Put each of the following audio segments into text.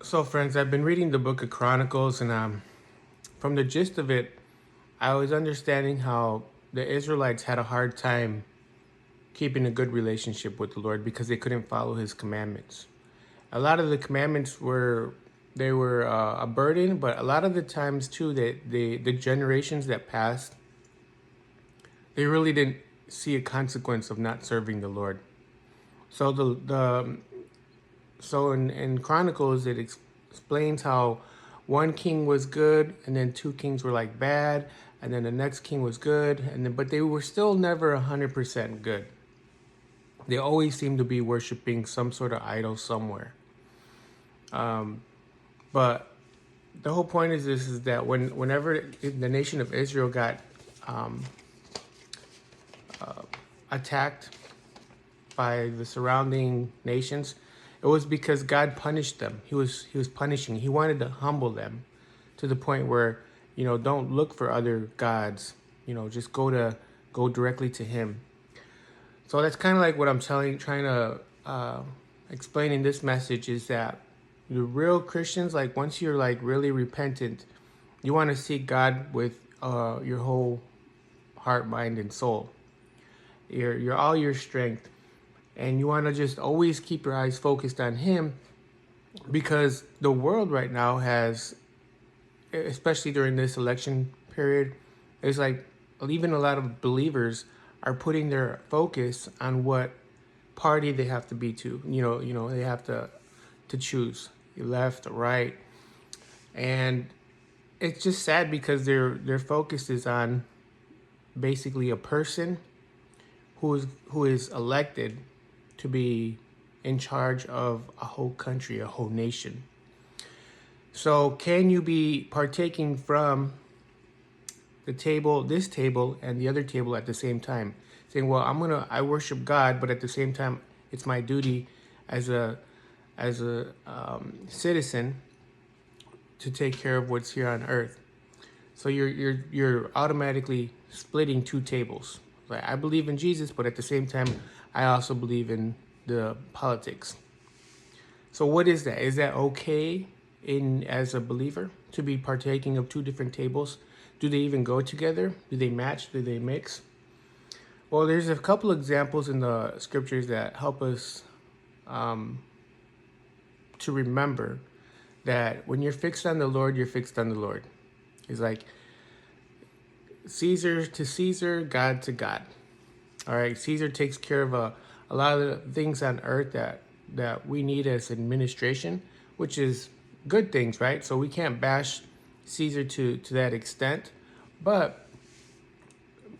So, friends, I've been reading the book of Chronicles, and from the gist of it, I was understanding how the Israelites had a hard time keeping a good relationship with the Lord because they couldn't follow His commandments. A lot of the commandments were a burden, but a lot of the times too that the generations that passed, they really didn't see a consequence of not serving the Lord. So in Chronicles, explains how one king was good, and then two kings were like bad, and then the next king was good, and then but they were still never 100% good. They always seemed to be worshiping some sort of idol somewhere. But the whole point is this: is that whenever the nation of Israel got attacked by the surrounding nations, it was because God punished them. He was punishing. He wanted to humble them to the point where, don't look for other gods. Just go directly to Him. So that's kind of like what I'm trying to explain in this message is that the real Christians, like once you're like really repentant, you want to seek God with your whole heart, mind, and soul. Your all your strength, and you want to just always keep your eyes focused on Him, because the world right now has, especially during this election period, is like even a lot of believers are putting their focus on what party they have to be to. They have to choose left or right, and it's just sad because their focus is on basically a person who is elected to be in charge of a whole country, a whole nation. So can you be partaking from this table and the other table at the same time? Saying, well, I worship God, but at the same time, it's my duty as a citizen to take care of what's here on earth. So you're automatically splitting two tables. Like, I believe in Jesus, but at the same time, I also believe in the politics. So what is that? Is that okay in as a believer to be partaking of two different tables? Do they even go together? Do they match? Do they mix? Well, there's a couple examples in the scriptures that help us to remember that when you're fixed on the Lord, you're fixed on the Lord. It's like Caesar to Caesar, God to God. All right, Caesar takes care of a lot of the things on earth that we need as administration, which is good things, right? So we can't bash Caesar to that extent, but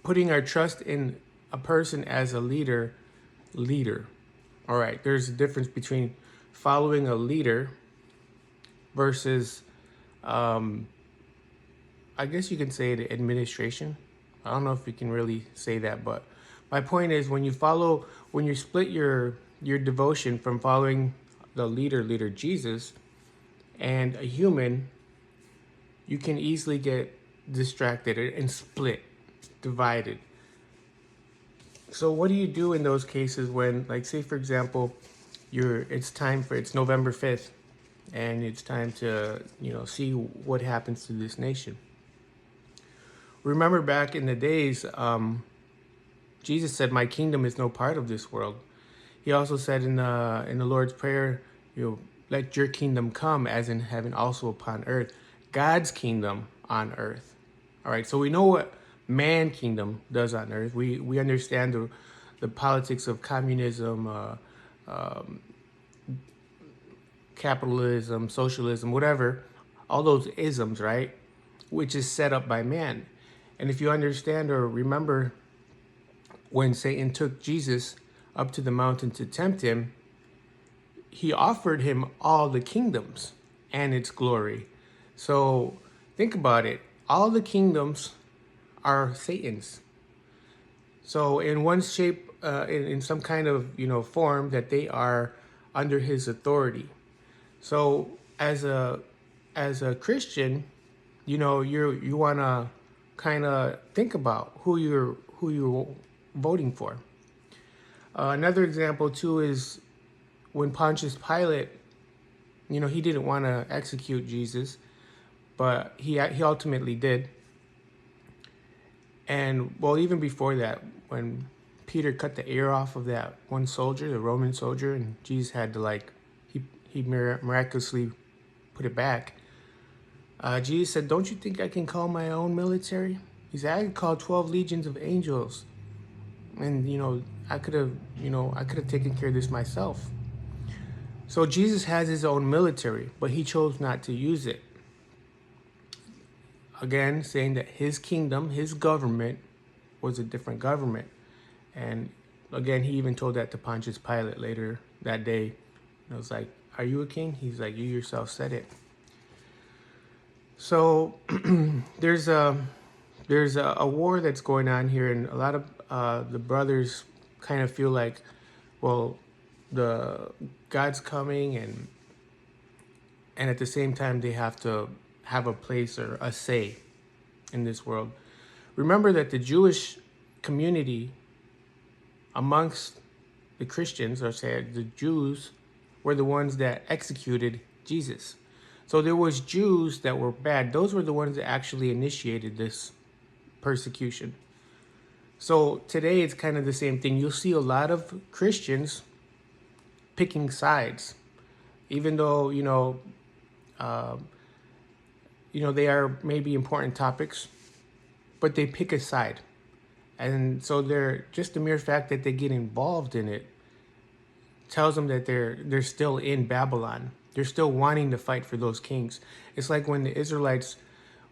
putting our trust in a person as a leader. All right, there's a difference between following a leader versus, I guess you can say the administration. I don't know if you can really say that, but my point is when you split your devotion from following the leader Jesus and a human, you can easily get distracted and split, divided. So what do you do in those cases when, like, say for example, it's November 5th and it's time to, see what happens to this nation. Remember back in the days, Jesus said, "My kingdom is no part of this world." He also said in the Lord's Prayer, let your kingdom come as in heaven, also upon earth. God's kingdom on earth. All right, so we know what man kingdom does on earth. We understand the politics of communism, capitalism, socialism, whatever, all those isms, right? Which is set up by man. And if you understand or remember when Satan took Jesus up to the mountain to tempt him, he offered him all the kingdoms and its glory. So think about it. All the kingdoms are Satan's. So in one shape, in some kind of form, that they are under his authority. So as a Christian, you want to kind of think about who you're voting for. Another example too is when Pontius Pilate He didn't want to execute Jesus, but he ultimately did. And well, even before that, when Peter cut the ear off of that one soldier, the Roman soldier, and Jesus had to he miraculously put it back. Jesus said, "Don't you think I can call my own military?" He said, "I could call 12 legions of angels, and I could have taken care of this myself." So Jesus has his own military, but he chose not to use it. Again, saying that his kingdom, his government, was a different government. And again, he even told that to Pontius Pilate later that day. It was like, "Are you a king?" He's like, "You yourself said it." So there's a war that's going on here, and a lot of the brothers kind of feel like, well, the God's coming, and at the same time they have to have a place or a say in this world. Remember that the Jewish community amongst the Christians, or say the Jews, were the ones that executed Jesus. So there was Jews that were bad. Those were the ones that actually initiated this persecution. So today it's kind of the same thing. You'll see a lot of Christians picking sides, even though they are maybe important topics, but they pick a side. And so they're just the mere fact that they get involved in it tells them that they're still in Babylon. They're still wanting to fight for those kings. It's like when the Israelites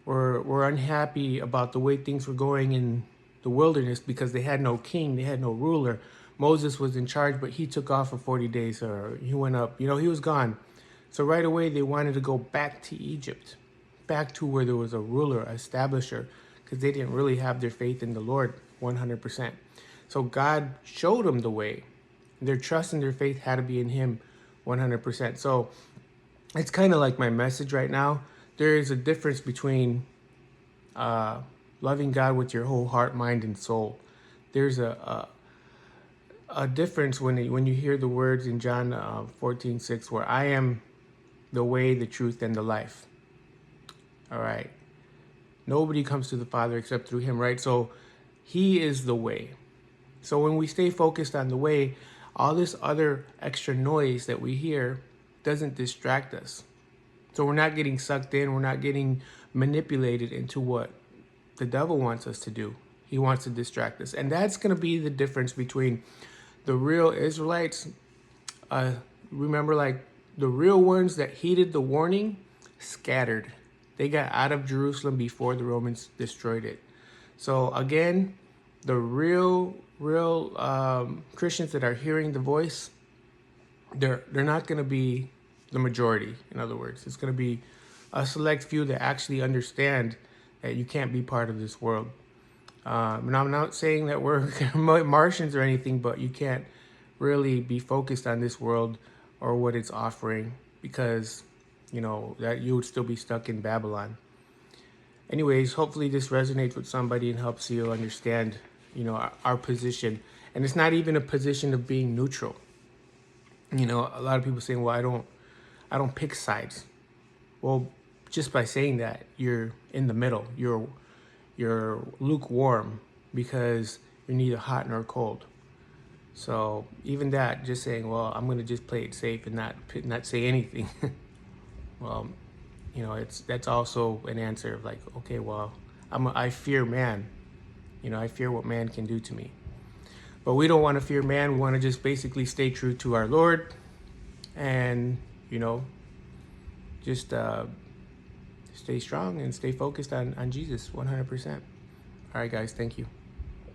were unhappy about the way things were going in the wilderness because they had no king, they had no ruler. Moses was in charge, but he took off for 40 days, or he went up. He was gone. So right away they wanted to go back to Egypt, back to where there was a ruler, a establisher, because they didn't really have their faith in the Lord 100%. So God showed them the way. Their trust and their faith had to be in him 100%. So it's kind of like my message right now. There is a difference between loving God with your whole heart, mind, and soul. There's a difference when you hear the words in John 14:6, where I am the way, the truth, and the life. All right. Nobody comes to the Father except through him, right? So he is the way. So when we stay focused on the way, all this other extra noise that we hear doesn't distract us. So we're not getting sucked in. We're not getting manipulated into what the devil wants us to do. He wants to distract us. And that's going to be the difference between the real Israelites. Remember, like the real ones that heeded the warning, scattered. They got out of Jerusalem before the Romans destroyed it. So again, the real Christians that are hearing the voice, they're not going to be the majority. In other words, it's going to be a select few that actually understand that you can't be part of this world. And I'm not saying that we're Martians or anything, but you can't really be focused on this world or what it's offering, because that you would still be stuck in Babylon. Anyways, hopefully this resonates with somebody and helps you understand our position. And it's not even a position of being neutral. A lot of people saying, well, I don't pick sides. Well, just by saying that, you're in the middle. You're lukewarm, because you're neither hot nor cold. So even that, just saying, well, I'm going to just play it safe and not say anything. Well, that's also an answer of like, okay, well, I fear man. I fear what man can do to me. But we don't want to fear man. We want to just basically stay true to our Lord, and just stay strong and stay focused on Jesus 100%. All right, guys, thank you.